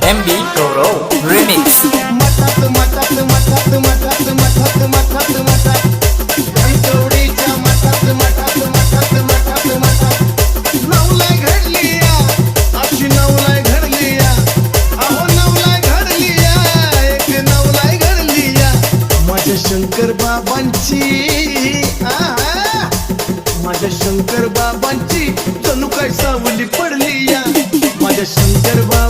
MB Goro Remix. मठात मठात मठात मठात मठात मठात मठात घनचवडीच्या मठात मठात मठात मठात मठात नवलाय घडलिया अशी नवलाय घडलिया अहो नवलाय घडलिया एक नवलाय घडलिया माझ्या शंकर बाबांची माझ्या शंकर बाबांची जणू काय सावली पडली या माझ्या शंकर बाबा